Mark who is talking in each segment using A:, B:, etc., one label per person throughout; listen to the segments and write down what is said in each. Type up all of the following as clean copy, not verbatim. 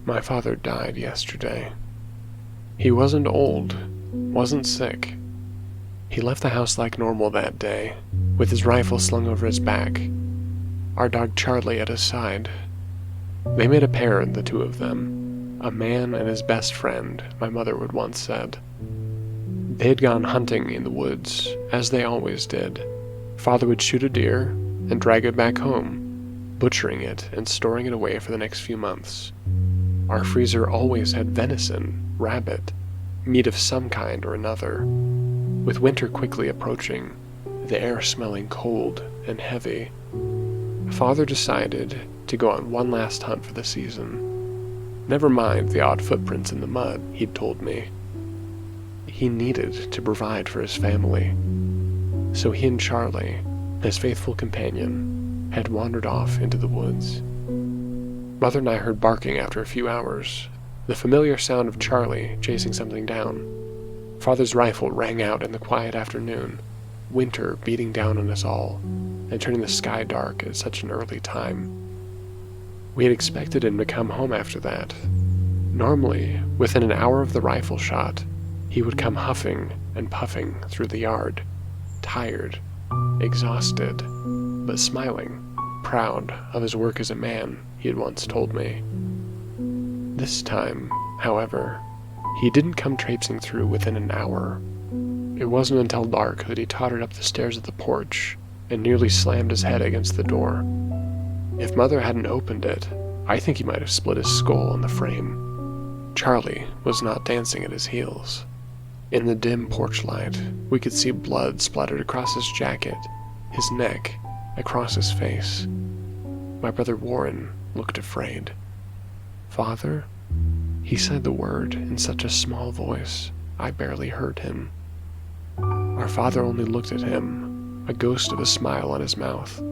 A: My father died yesterday. He wasn't old, wasn't sick. He left the house like normal that day, with his rifle slung over his back, our dog Charlie at his side. They made a pair, the two of them, a man and his best friend, my mother would once said. They had gone hunting in the woods, as they always did. Father would shoot a deer and drag it back home, butchering it and storing it away for the next few months. Our freezer always had venison, rabbit, meat of some kind or another. With winter quickly approaching, the air smelling cold and heavy, Father decided to go on one last hunt for the season. Never mind the odd footprints in the mud, he'd told me. He needed to provide for his family. So he and Charlie, his faithful companion, had wandered off into the woods. Mother and I heard barking after a few hours, the familiar sound of Charlie chasing something down. Father's rifle rang out in the quiet afternoon, winter beating down on us all, and turning the sky dark at such an early time. We had expected him to come home after that. Normally, within an hour of the rifle shot, he would come huffing and puffing through the yard, tired, exhausted, but smiling, proud of his work as a man, he had once told me. This time, however, he didn't come traipsing through within an hour. It wasn't until dark that he tottered up the stairs of the porch and nearly slammed his head against the door. If Mother hadn't opened it, I think he might have split his skull on the frame. Charlie was not dancing at his heels. In the dim porch light, we could see blood splattered across his jacket, his neck, across his face. My brother Warren looked afraid. "Father?" He said the word in such a small voice, I barely heard him. Our father only looked at him, a ghost of a smile on his mouth.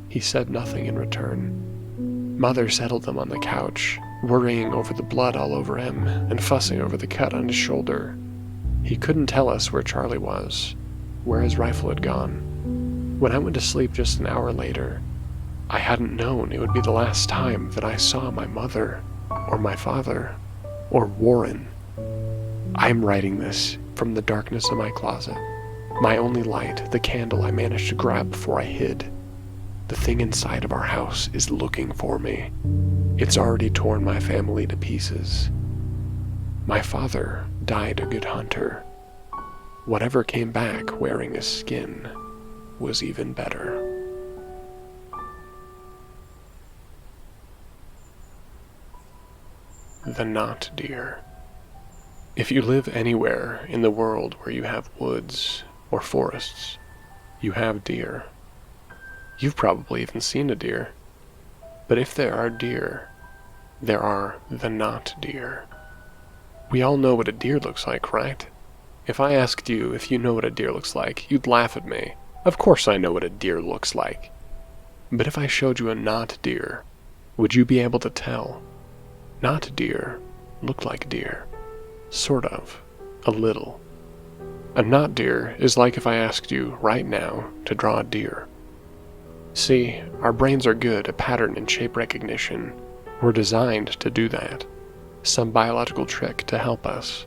A: He said nothing in return. Mother settled him on the couch, worrying over the blood all over him and fussing over the cut on his shoulder. He couldn't tell us where Charlie was, where his rifle had gone. When I went to sleep just an hour later, I hadn't known it would be the last time that I saw my mother, or my father, or Warren. I'm writing this from the darkness of my closet. My only light, the candle I managed to grab before I hid. The thing inside of our house is looking for me. It's already torn my family to pieces. My father died a good hunter. Whatever came back wearing a skin was even better. The Not Deer. If you live anywhere in the world where you have woods or forests, you have deer. You've probably even seen a deer. But if there are deer, there are the not deer. We all know what a deer looks like, right? If I asked you if you know what a deer looks like, you'd laugh at me. Of course I know what a deer looks like. But if I showed you a not deer, would you be able to tell? Not deer look like deer. Sort of. A little. A not deer is like if I asked you right now to draw a deer. See, our brains are good at pattern and shape recognition. We're designed to do that. Some biological trick to help us.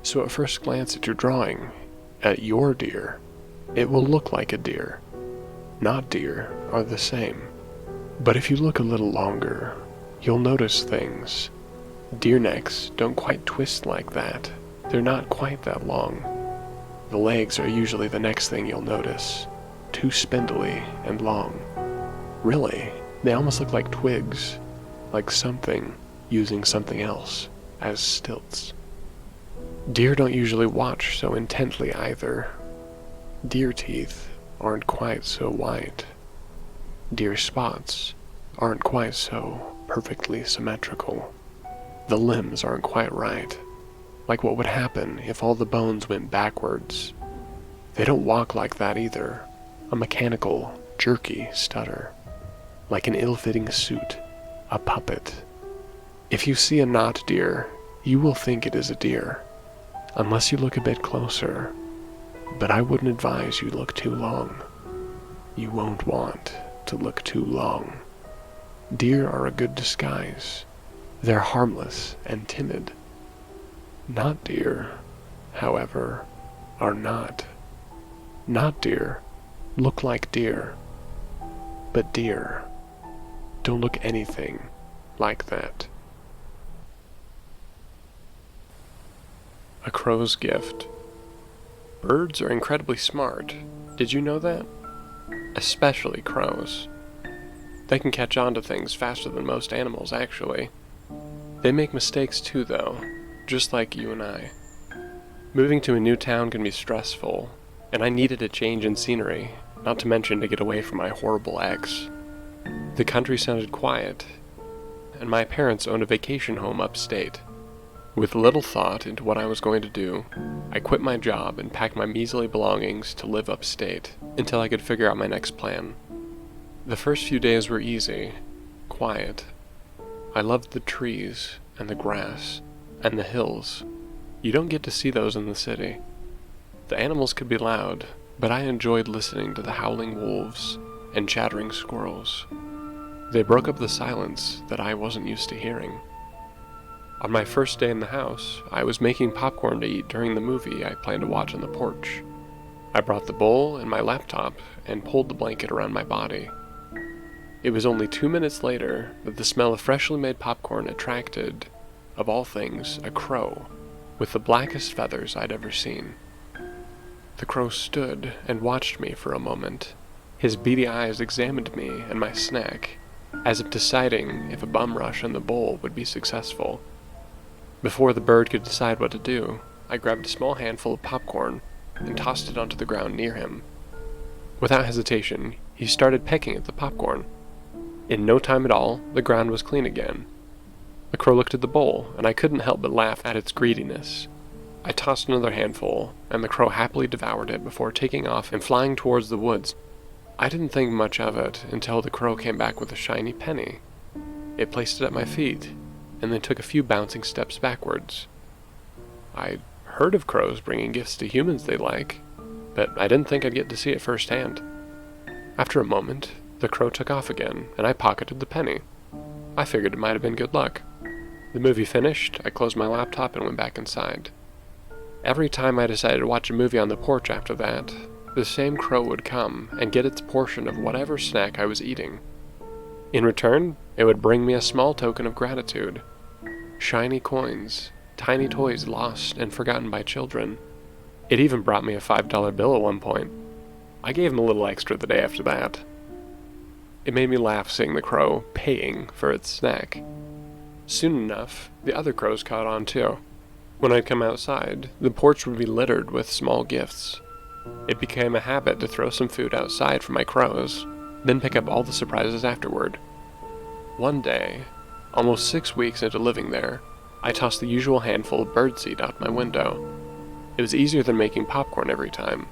A: So at first glance at your drawing, at your deer, it will look like a deer. Not deer are the same. But if you look a little longer, you'll notice things. Deer necks don't quite twist like that. They're not quite that long. The legs are usually the next thing you'll notice. Too spindly and long. Really, they almost look like twigs, like something using something else as stilts. Deer don't usually watch so intently either. Deer teeth aren't quite so white. Deer spots aren't quite so perfectly symmetrical. The limbs aren't quite right, like what would happen if all the bones went backwards. They don't walk like that either, a mechanical, jerky stutter, like an ill-fitting suit, a puppet. If you see a not deer, you will think it is a deer, unless you look a bit closer, but I wouldn't advise you look too long. You won't want to look too long. Deer are a good disguise. They're harmless and timid. Not deer, however, are not. Not deer look like deer, but deer don't look anything like that. A crow's gift. Birds are incredibly smart. Did you know that? Especially crows. They can catch on to things faster than most animals, actually. They make mistakes too, though, just like you and I. Moving to a new town can be stressful, and I needed a change in scenery, not to mention to get away from my horrible ex. The country sounded quiet, and my parents owned a vacation home upstate. With little thought into what I was going to do, I quit my job and packed my measly belongings to live upstate until I could figure out my next plan. The first few days were easy, quiet. I loved the trees and the grass and the hills. You don't get to see those in the city. The animals could be loud, but I enjoyed listening to the howling wolves and chattering squirrels. They broke up the silence that I wasn't used to hearing. On my first day in the house, I was making popcorn to eat during the movie I planned to watch on the porch. I brought the bowl and my laptop and pulled the blanket around my body. It was only 2 minutes later that the smell of freshly made popcorn attracted, of all things, a crow with the blackest feathers I'd ever seen. The crow stood and watched me for a moment. His beady eyes examined me and my snack, as if deciding if a bum rush in the bowl would be successful. Before the bird could decide what to do, I grabbed a small handful of popcorn and tossed it onto the ground near him. Without hesitation, he started pecking at the popcorn. In no time at all, the ground was clean again. The crow looked at the bowl, and I couldn't help but laugh at its greediness. I tossed another handful, and the crow happily devoured it before taking off and flying towards the woods. I didn't think much of it until the crow came back with a shiny penny. It placed it at my feet, and then took a few bouncing steps backwards. I'd heard of crows bringing gifts to humans they like, but I didn't think I'd get to see it firsthand. After a moment, the crow took off again, and I pocketed the penny. I figured it might have been good luck. The movie finished, I closed my laptop and went back inside. Every time I decided to watch a movie on the porch after that, the same crow would come and get its portion of whatever snack I was eating. In return, it would bring me a small token of gratitude. Shiny coins, tiny toys lost and forgotten by children. It even brought me a $5 bill at one point. I gave him a little extra the day after that. It made me laugh seeing the crow paying for its snack. Soon enough, the other crows caught on too. When I'd come outside, the porch would be littered with small gifts. It became a habit to throw some food outside for my crows, then pick up all the surprises afterward. One day, almost 6 weeks into living there, I tossed the usual handful of birdseed out my window. It was easier than making popcorn every time.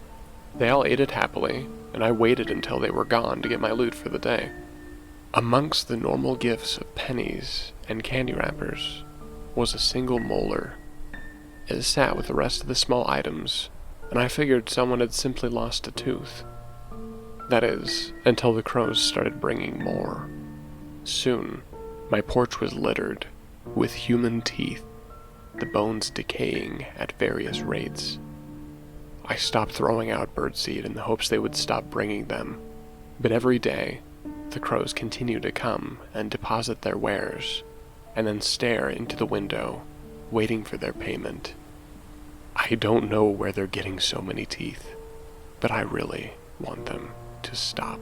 A: They all ate it happily, and I waited until they were gone to get my loot for the day. Amongst the normal gifts of pennies and candy wrappers was a single molar. It sat with the rest of the small items, and I figured someone had simply lost a tooth. That is, until the crows started bringing more. Soon, my porch was littered with human teeth, the bones decaying at various rates. I stopped throwing out birdseed in the hopes they would stop bringing them, but every day, the crows continued to come and deposit their wares, and then stare into the window, waiting for their payment. I don't know where they're getting so many teeth, but I really want them to stop.